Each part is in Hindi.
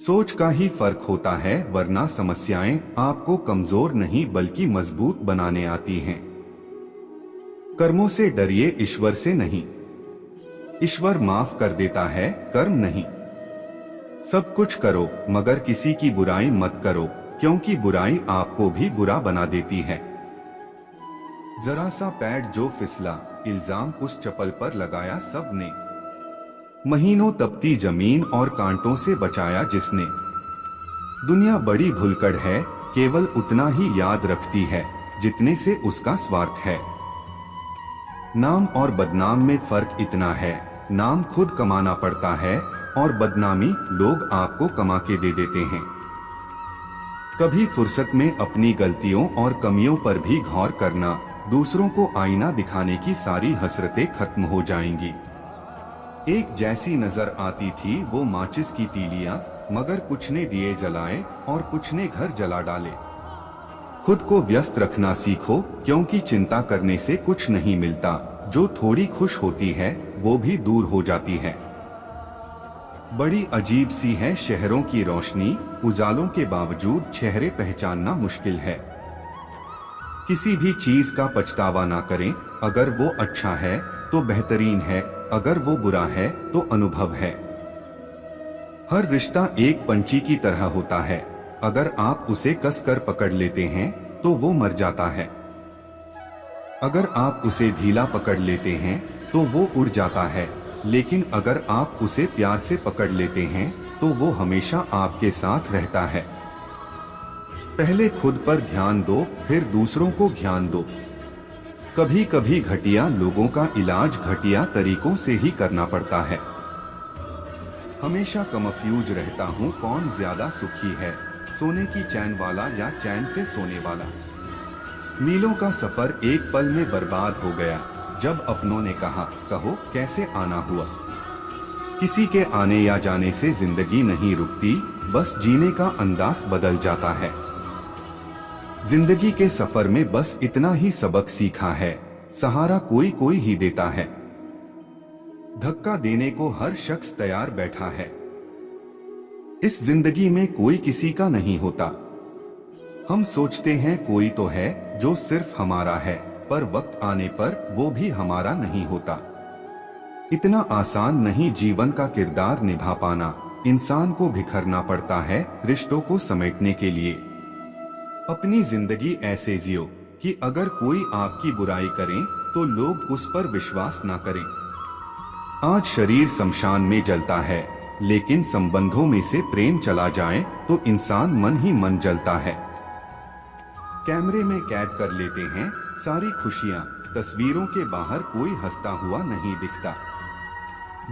सोच का ही फर्क होता है, वरना समस्याएं आपको कमजोर नहीं बल्कि मजबूत बनाने आती हैं। कर्मों से डरिए, ईश्वर से नहीं। ईश्वर माफ कर देता है, कर्म नहीं। सब कुछ करो मगर किसी की बुराई मत करो, क्योंकि बुराई आपको भी बुरा बना देती है। जरा सा पैर जो फिसला, इल्जाम उस चप्पल पर लगाया सबने। महीनों तपती जमीन और कांटों से बचाया जिसने। दुनिया बड़ी भुलक्कड़ है, केवल उतना ही याद रखती है जितने से उसका स्वार्थ है। नाम और बदनाम में फर्क इतना है, नाम खुद कमाना पड़ता है और बदनामी लोग आपको कमा के दे देते हैं। कभी फुर्सत में अपनी गलतियों और कमियों पर भी गौर करना, दूसरों को आईना दिखाने की सारी हसरतें खत्म हो जाएंगी। एक जैसी नजर आती थी वो माचिस की तीलियां, मगर कुछ ने दिए जलाए और कुछ ने घर जला डाले। खुद को व्यस्त रखना सीखो, क्योंकि चिंता करने से कुछ नहीं मिलता। जो थोड़ी खुश होती है वो भी दूर हो जाती है। बड़ी अजीब सी है शहरों की रोशनी, उजालों के बावजूद चेहरे पहचानना मुश्किल है। किसी भी चीज का पछतावा ना करें, अगर वो अच्छा है तो बेहतरीन है, अगर वो बुरा है तो अनुभव है। हर रिश्ता एक पंछी की तरह होता है, अगर आप उसे कसकर पकड़ लेते हैं तो वो मर जाता है। अगर आप उसे ढीला पकड़ लेते हैं तो वो उड़ जाता है, लेकिन अगर आप उसे प्यार से पकड़ लेते हैं तो वो हमेशा आपके साथ रहता है। पहले खुद पर ध्यान दो, फिर दूसरों को ज्ञान दो। कभी कभी घटिया लोगों का इलाज घटिया तरीकों से ही करना पड़ता है। हमेशा कन्फ्यूज रहता हूँ कौन ज्यादा सुखी है, सोने की चैन वाला या चैन से सोने वाला। मीलों का सफर एक पल में बर्बाद हो गया, जब अपनों ने कहा कहो कैसे आना हुआ। किसी के आने या जाने से जिंदगी नहीं रुकती, बस जीने का अंदाज बदल जाता है। जिंदगी के सफर में बस इतना ही सबक सीखा है, सहारा कोई कोई ही देता है। धक्का देने को हर शख्स तैयार बैठा है। इस जिंदगी में कोई किसी का नहीं होता। हम सोचते हैं कोई तो है जो सिर्फ हमारा है, पर वक्त आने पर वो भी हमारा नहीं होता। इतना आसान नहीं जीवन का किरदार निभा पाना, इंसान को बिखरना पड़ता है रिश्तों को समेटने के लिए। अपनी जिंदगी ऐसे जियो कि अगर कोई आपकी बुराई करे तो लोग उस पर विश्वास ना करें। आज शरीर शमशान में जलता है, लेकिन संबंधों में से प्रेम चला जाए तो इंसान मन ही मन जलता है। कैमरे में कैद कर लेते हैं सारी खुशियां, तस्वीरों के बाहर कोई हंसता हुआ नहीं दिखता।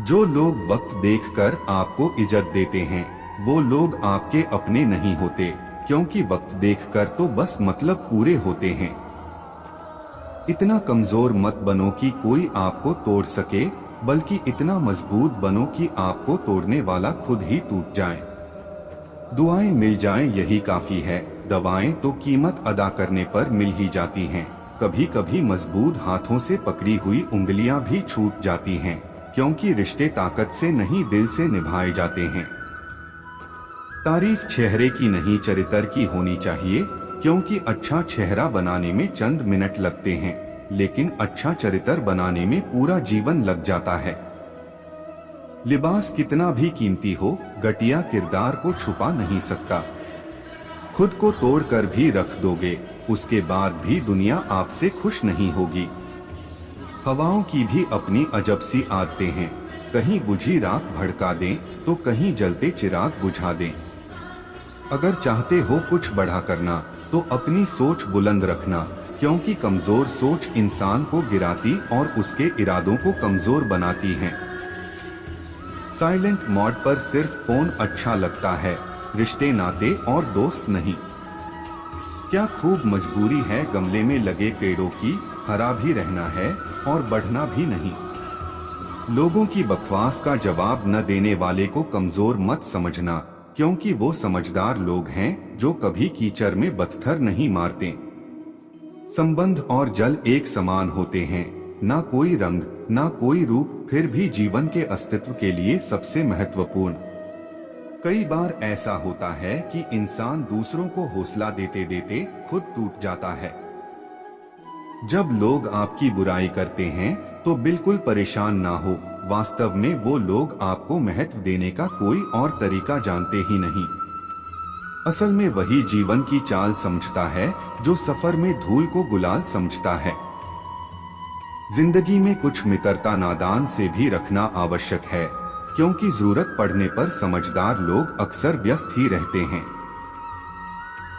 जो लोग वक्त देखकर आपको इज्जत देते हैं, वो लोग आपके अपने नहीं होते, क्योंकि वक्त देखकर तो बस मतलब पूरे होते हैं। इतना कमजोर मत बनो कि कोई आपको तोड़ सके, बल्कि इतना मजबूत बनो कि आपको तोड़ने वाला खुद ही टूट जाए। दुआएं मिल जाएं यही काफी है, दवाएं तो कीमत अदा करने पर मिल ही जाती हैं। कभी कभी मजबूत हाथों से पकड़ी हुई उंगलियां भी छूट जाती हैं, क्योंकि रिश्ते ताकत से नहीं दिल से निभाए जाते हैं। तारीफ चेहरे की नहीं चरित्र की होनी चाहिए, क्योंकि अच्छा चेहरा बनाने में चंद मिनट लगते हैं, लेकिन अच्छा चरित्र बनाने में पूरा जीवन लग जाता है। लिबास कितना भी कीमती हो, घटिया किरदार को छुपा नहीं सकता। खुद को तोड़कर भी रख दोगे, उसके बाद भी दुनिया आपसे खुश नहीं होगी। हवाओं की भी अपनी अजब सी आदतें हैं, कहीं बुझी राख भड़का दें तो कहीं जलते चिराग बुझा दें। अगर चाहते हो कुछ बड़ा करना तो अपनी सोच बुलंद रखना, क्योंकि कमजोर सोच इंसान को गिराती और उसके इरादों को कमजोर बनाती है। साइलेंट मोड पर सिर्फ फोन अच्छा लगता है, रिश्ते नाते और दोस्त नहीं। क्या खूब मजबूरी है गमले में लगे पेड़ों की, हरा भी रहना है और बढ़ना भी नहीं। लोगों की बकवास का जवाब न देने वाले को कमजोर मत समझना, क्योंकि वो समझदार लोग हैं जो कभी कीचड़ में पत्थर नहीं मारते। संबंध और जल एक समान होते हैं, ना कोई रंग ना कोई रूप, फिर भी जीवन के अस्तित्व के लिए सबसे महत्वपूर्ण। कई बार ऐसा होता है कि इंसान दूसरों को हौसला देते देते खुद टूट जाता है। जब लोग आपकी बुराई करते हैं तो बिल्कुल परेशान ना हो, वास्तव में वो लोग आपको महत्व देने का कोई और तरीका जानते ही नहीं। असल में वही जीवन की चाल समझता है जो सफर में धूल को गुलाल समझता है। जिंदगी में कुछ मित्रता नादान से भी रखना आवश्यक है, क्योंकि जरूरत पड़ने पर समझदार लोग अक्सर व्यस्त ही रहते हैं।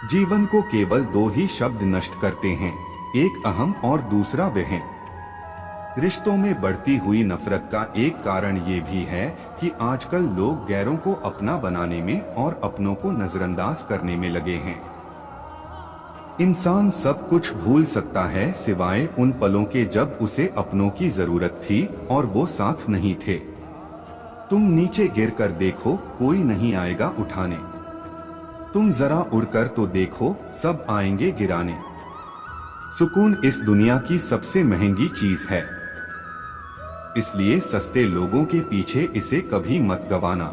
जीवन को केवल दो ही शब्द नष्ट करते हैं, एक अहम और दूसरा वह। रिश्तों में बढ़ती हुई नफरत का एक कारण ये भी है कि आजकल लोग गैरों को अपना बनाने में और अपनों को नजरअंदाज करने में लगे हैं। इंसान सब कुछ भूल सकता है सिवाय उन पलों के जब उसे अपनों की जरूरत थी और वो साथ नहीं थे। तुम नीचे गिरकर देखो, कोई नहीं आएगा उठाने। तुम जरा उड़कर तो देखो, सब आएंगे गिराने। सुकून इस दुनिया की सबसे महंगी चीज है, इसलिए सस्ते लोगों के पीछे इसे कभी मत गंवाना।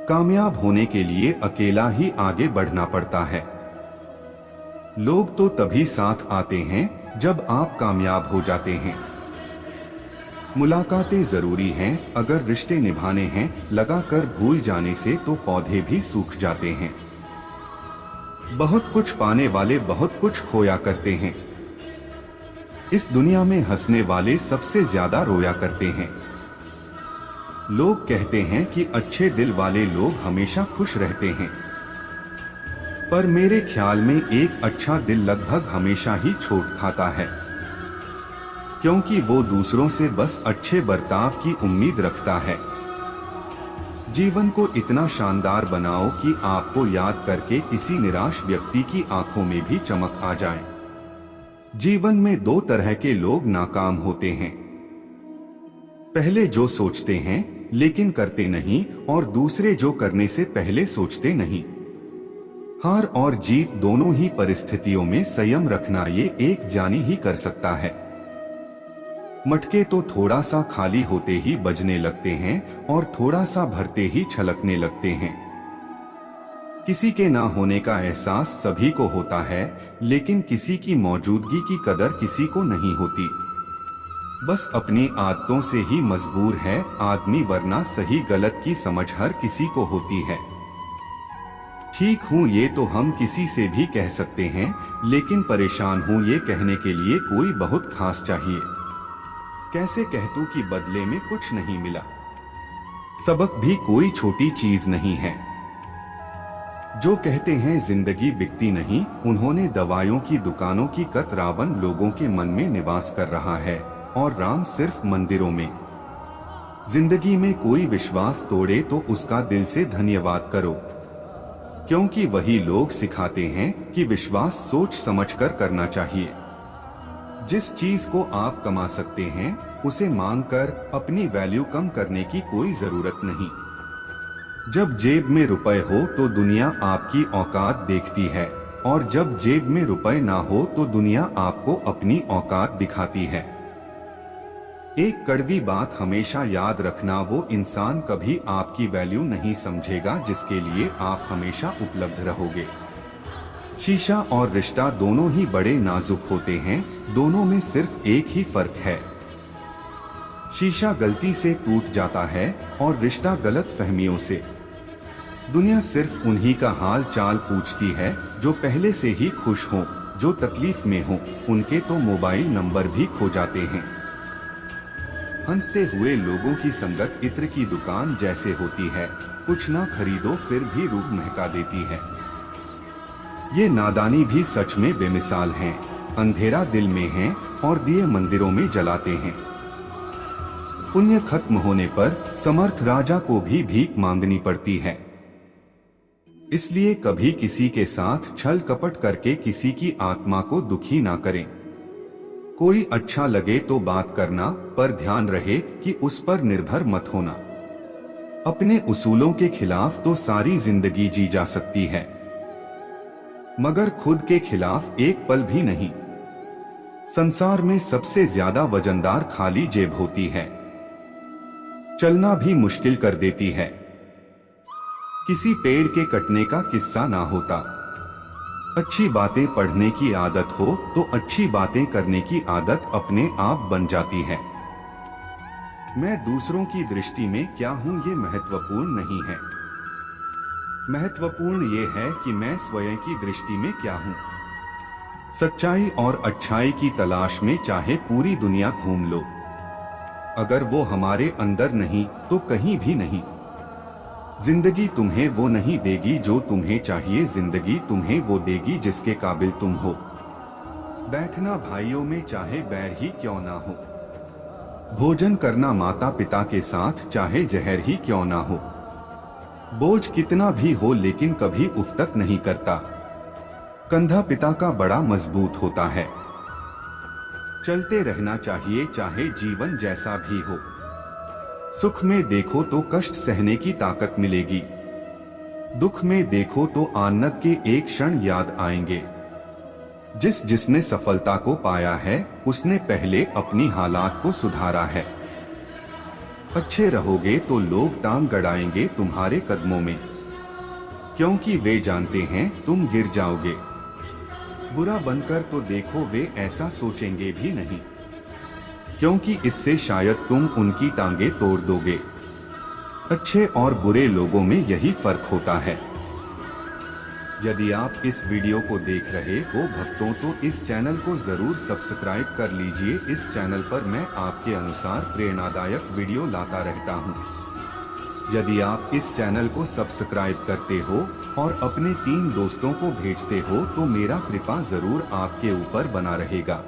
कामयाब होने के लिए अकेला ही आगे बढ़ना पड़ता है। लोग तो तभी साथ आते हैं जब आप कामयाब हो जाते हैं। मुलाकातें जरूरी हैं, अगर रिश्ते निभाने हैं। लगाकर भूल जाने से तो पौधे भी सूख जाते हैं। बहुत कुछ पाने वाले बहुत कुछ खोया करते हैं। इस दुनिया में हंसने वाले सबसे ज्यादा रोया करते हैं। लोग कहते हैं कि अच्छे दिल वाले लोग हमेशा खुश रहते हैं, पर मेरे ख्याल में एक अच्छा दिल लगभग हमेशा ही चोट खाता है, क्योंकि वो दूसरों से बस अच्छे बर्ताव की उम्मीद रखता है। जीवन को इतना शानदार बनाओ कि आपको याद करके किसी निराश व्यक्ति की आंखों में भी चमक आ जाए। जीवन में दो तरह के लोग नाकाम होते हैं, पहले जो सोचते हैं लेकिन करते नहीं, और दूसरे जो करने से पहले सोचते नहीं। हार और जीत दोनों ही परिस्थितियों में संयम रखना ये एक जानी ही कर सकता है। मटके तो थोड़ा सा खाली होते ही बजने लगते हैं और थोड़ा सा भरते ही छलकने लगते हैं। किसी के ना होने का एहसास सभी को होता है, लेकिन किसी की मौजूदगी की कदर किसी को नहीं होती। बस अपनी आदतों से ही मजबूर है आदमी, वरना सही गलत की समझ हर किसी को होती है। ठीक हूँ ये तो हम किसी से भी कह सकते हैं, लेकिन परेशान हूँ ये कहने के लिए कोई बहुत खास चाहिए। कैसे कह दूं कि बदले में कुछ नहीं मिला। सबक भी कोई छोटी चीज नहीं है। जो कहते हैं जिंदगी बिकती नहीं, उन्होंने दवाइयों की दुकानों की कत रावण लोगों के मन में निवास कर रहा है और राम सिर्फ मंदिरों में। जिंदगी में कोई विश्वास तोड़े तो उसका दिल से धन्यवाद करो, क्योंकि वही लोग सिखाते हैं कि विश्वास सोच समझकर करना चाहिए। जिस चीज को आप कमा सकते हैं उसे मांगकर अपनी वैल्यू कम करने की कोई जरूरत नहीं। जब जेब में रुपए हो तो दुनिया आपकी औकात देखती है, और जब जेब में रुपए ना हो तो दुनिया आपको अपनी औकात दिखाती है। एक कड़वी बात हमेशा याद रखना, वो इंसान कभी आपकी वैल्यू नहीं समझेगा जिसके लिए आप हमेशा उपलब्ध रहोगे। शीशा और रिश्ता दोनों ही बड़े नाजुक होते हैं, दोनों में सिर्फ एक ही फर्क है। शीशा गलती से टूट जाता है और रिश्ता गलत फहमियों से। दुनिया सिर्फ उन्हीं का हाल चाल पूछती है जो पहले से ही खुश हों, जो तकलीफ में हों। उनके तो मोबाइल नंबर भी खो जाते हैं। हंसते हुए लोगों की संगत इत्र की दुकान जैसे होती है, कुछ ना खरीदो फिर भी रूह महका देती है। ये नादानी भी सच में बेमिसाल हैं। अंधेरा दिल में है और दिए मंदिरों में जलाते हैं। पुण्य खत्म होने पर समर्थ राजा को भी भीख मांगनी पड़ती है। इसलिए कभी किसी के साथ छल कपट करके किसी की आत्मा को दुखी ना करें। कोई अच्छा लगे तो बात करना, पर ध्यान रहे कि उस पर निर्भर मत होना। अपने उसूलों के खिलाफ तो सारी जिंदगी जी जा सकती है, मगर खुद के खिलाफ एक पल भी नहीं। संसार में सबसे ज्यादा वजनदार खाली जेब होती है, चलना भी मुश्किल कर देती है। किसी पेड़ के कटने का किस्सा ना होता। अच्छी बातें पढ़ने की आदत हो तो अच्छी बातें करने की आदत अपने आप बन जाती है। मैं दूसरों की दृष्टि में क्या हूं ये महत्वपूर्ण नहीं है। महत्वपूर्ण ये है कि मैं स्वयं की दृष्टि में क्या हूं। सच्चाई और अच्छाई की तलाश में चाहे पूरी दुनिया घूम लो, अगर वो हमारे अंदर नहीं तो कहीं भी नहीं। जिंदगी तुम्हें वो नहीं देगी जो तुम्हें चाहिए, जिंदगी तुम्हें वो देगी जिसके काबिल तुम हो। बैठना भाइयों में चाहे बैर ही क्यों ना हो, भोजन करना माता पिता के साथ चाहे जहर ही क्यों ना हो। बोझ कितना भी हो लेकिन कभी उफ तक नहीं करता, कंधा पिता का बड़ा मजबूत होता है। चलते रहना चाहिए चाहे जीवन जैसा भी हो। सुख में देखो तो कष्ट सहने की ताकत मिलेगी, दुख में देखो तो आनंद के एक क्षण याद आएंगे। जिसने सफलता को पाया है उसने पहले अपनी हालात को सुधारा है। अच्छे रहोगे तो लोग टांग गड़ाएंगे तुम्हारे कदमों में, क्योंकि वे जानते हैं तुम गिर जाओगे। बुरा बनकर तो देखो वे ऐसा सोचेंगे भी नहीं, क्योंकि इससे शायद तुम उनकी टांगे तोड़ दोगे। अच्छे और बुरे लोगों में यही फर्क होता है। यदि आप इस वीडियो को देख रहे हो भक्तों तो इस चैनल को जरूर सब्सक्राइब कर लीजिए। इस चैनल पर मैं आपके अनुसार प्रेरणादायक वीडियो लाता रहता हूं। यदि आप इस चैनल को सब्सक्राइब करते हो और अपने 3 दोस्तों को भेजते हो तो मेरा कृपा जरूर आपके ऊपर बना रहेगा।